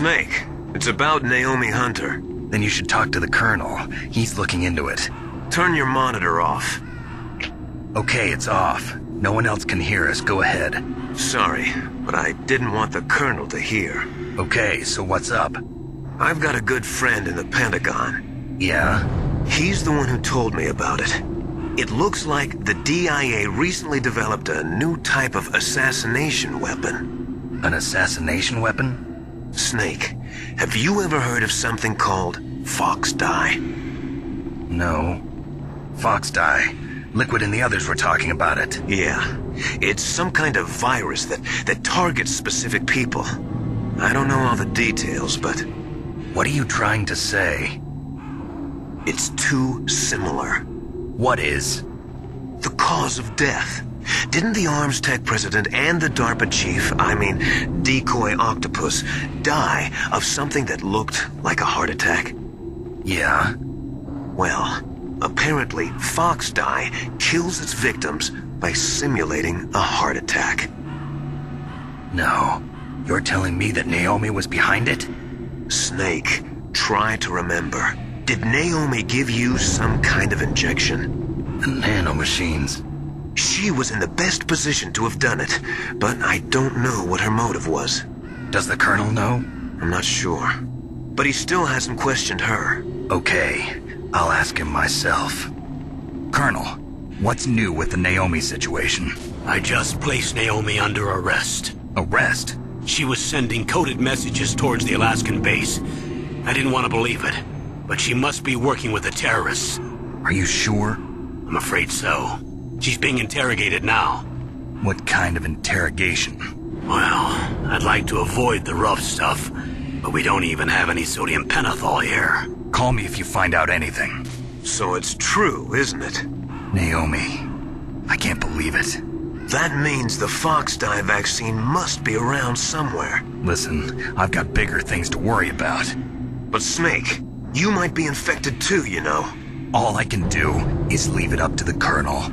Snake, it's about Naomi Hunter. Then you should talk to the Colonel. He's looking into it. Turn your monitor off. Okay, it's off. No one else can hear us. Go ahead. Sorry, but I didn't want the Colonel to hear. Okay, so what's up? I've got a good friend in the Pentagon. Yeah? He's the one who told me about it. It looks like the DIA recently developed a new type of assassination weapon. An assassination weapon? Snake, have you ever heard of something called FoxDie? No. FoxDie. Liquid and the others were talking about it. Yeah. It's some kind of virus that targets specific people. I don't know all the details, but... What are you trying to say? It's too similar. What is? The cause of death. Didn't the Arms Tech president and the DARPA chief, Decoy Octopus, die of something that looked like a heart attack? Yeah? Well, apparently FoxDie kills its victims by simulating a heart attack. No. You're telling me that Naomi was behind it? Snake, try to remember. Did Naomi give you some kind of injection? The nanomachines. She was in the best position to have done it, but I don't know what her motive was. Does the Colonel know? I'm not sure. But he still hasn't questioned her. Okay, I'll ask him myself. Colonel, what's new with the Naomi situation? I just placed Naomi under arrest. Arrest? She was sending coded messages towards the Alaskan base. I didn't want to believe it, but she must be working with the terrorists. Are you sure? I'm afraid so. She's being interrogated now. What kind of interrogation? Well, I'd like to avoid the rough stuff, but we don't even have any sodium pentothal here. Call me if you find out anything. So it's true, isn't it? Naomi. I can't believe it. That means the FoxDie vaccine must be around somewhere. Listen, I've got bigger things to worry about. But Snake, you might be infected too, you know. All I can do is leave it up to the Colonel.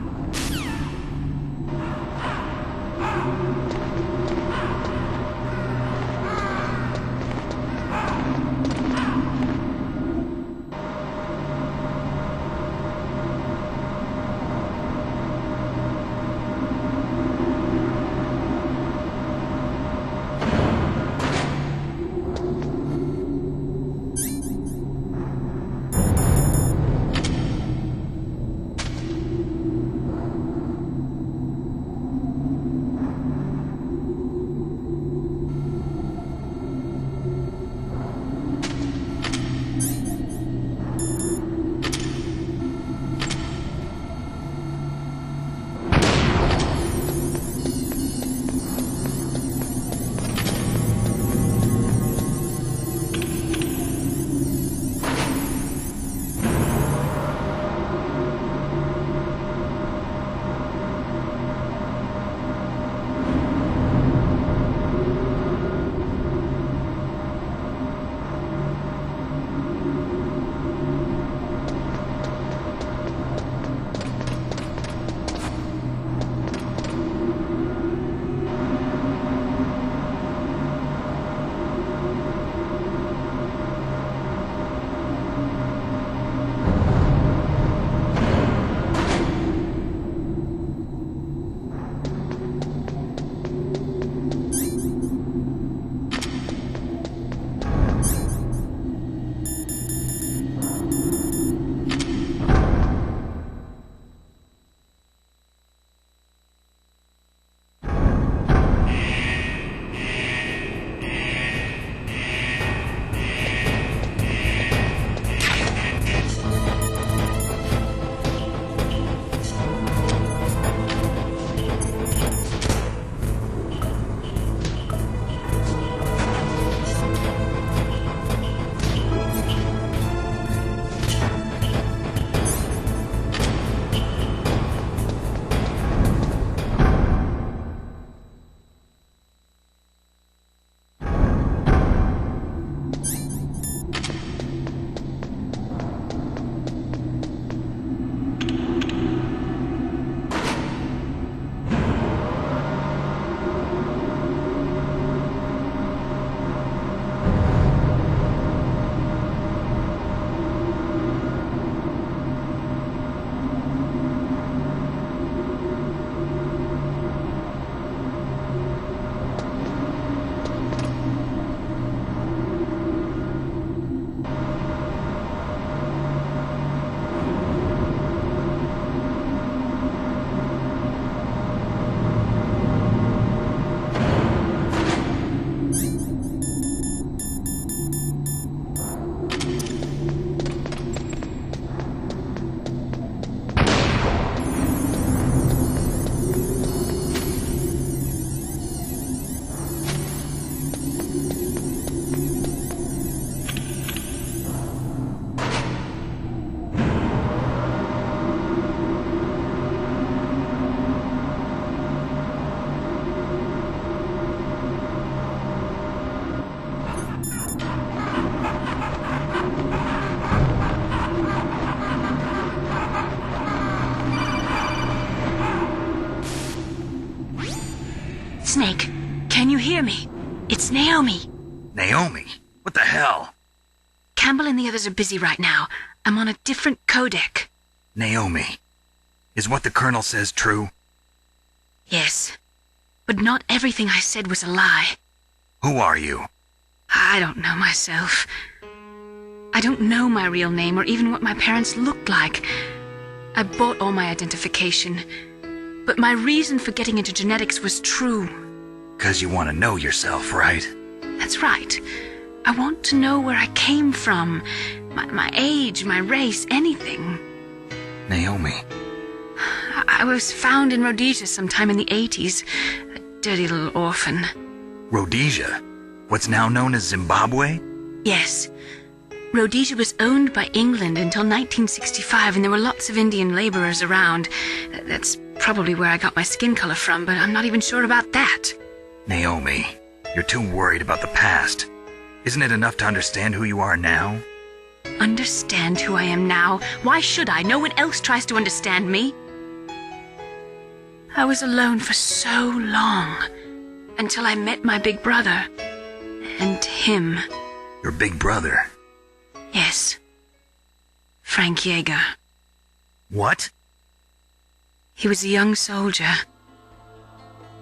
Can you hear me? It's Naomi. Naomi? What the hell? Campbell and the others are busy right now. I'm on a different codec. Naomi, is what the Colonel says true? Yes, but not everything I said was a lie. Who are you? I don't know myself. I don't know my real name or even what my parents looked like. I bought all my identification, but my reason for getting into genetics was true. 'Cause you want to know yourself, right? That's right. I want to know where I came from, my age, my race, anything. Naomi. I was found in Rhodesia sometime in the 80s, a dirty little orphan. Rhodesia? What's now known as Zimbabwe? Yes. Rhodesia was owned by England until 1965, and there were lots of Indian laborers around. That's probably where I got my skin color from, but I'm not even sure about that. Naomi, you're too worried about the past. Isn't it enough to understand who you are now? Understand who I am now? Why should I? No one else tries to understand me. I was alone for so long, until I met my big brother. And him. Your big brother? Yes. Frank Yeager. What? He was a young soldier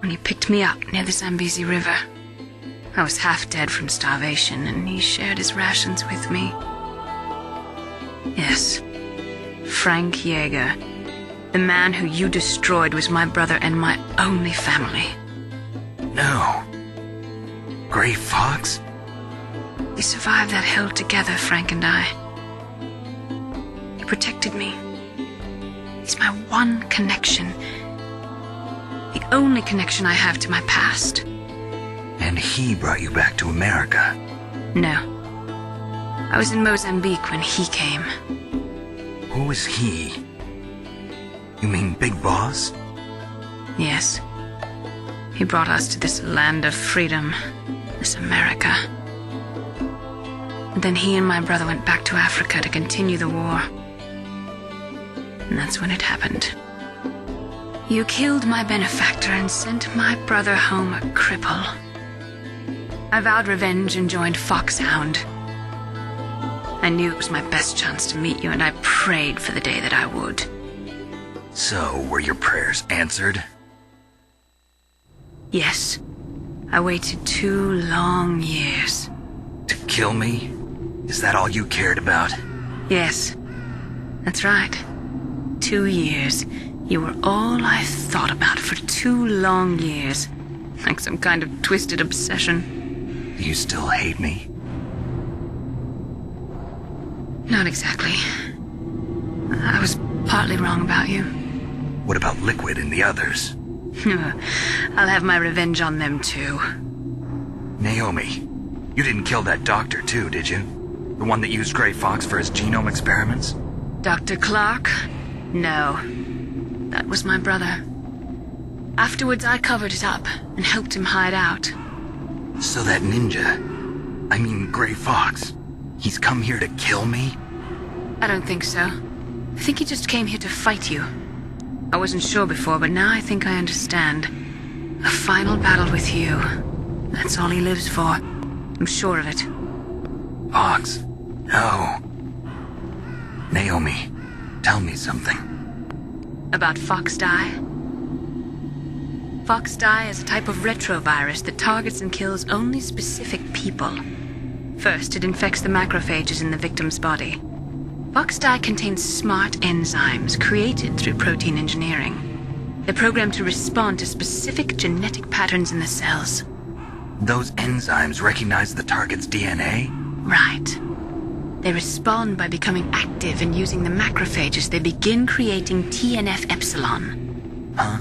when he picked me up near the Zambezi River. I was half dead from starvation, and he shared his rations with me. Yes, Frank Yeager. The man who you destroyed was my brother and my only family. No. Gray Fox? We survived that hell together, Frank and I. He protected me. He's my one connection. The only connection I have to my past. And he brought you back to America? No. I was in Mozambique when he came. Who is he? You mean Big Boss? Yes. He brought us to this land of freedom, this America. And then he and my brother went back to Africa to continue the war. And that's when it happened. You killed my benefactor and sent my brother home a cripple. I vowed revenge and joined Foxhound. I knew it was my best chance to meet you, and I prayed for the day that I would. So, were your prayers answered? Yes. I waited 2 long years. To kill me? Is that all you cared about? Yes. That's right. 2 years. You were all I thought about for 2 long years. Like some kind of twisted obsession. Do you still hate me? Not exactly. I was partly wrong about you. What about Liquid and the others? I'll have my revenge on them too. Naomi, you didn't kill that doctor too, did you? The one that used Gray Fox for his genome experiments? Dr. Clark? No. That was my brother. Afterwards, I covered it up and helped him hide out. So that ninja, I mean Gray Fox, he's come here to kill me? I don't think so. I think he just came here to fight you. I wasn't sure before, but now I think I understand. A final battle with you. That's all he lives for. I'm sure of it. Fox? No. Naomi, tell me something. About FoxDie? FoxDie is a type of retrovirus that targets and kills only specific people. First, it infects the macrophages in the victim's body. FoxDie contains smart enzymes created through protein engineering. They're programmed to respond to specific genetic patterns in the cells. Those enzymes recognize the target's DNA? Right. They respond by becoming active and using the macrophages. They begin creating TNF-epsilon. Huh?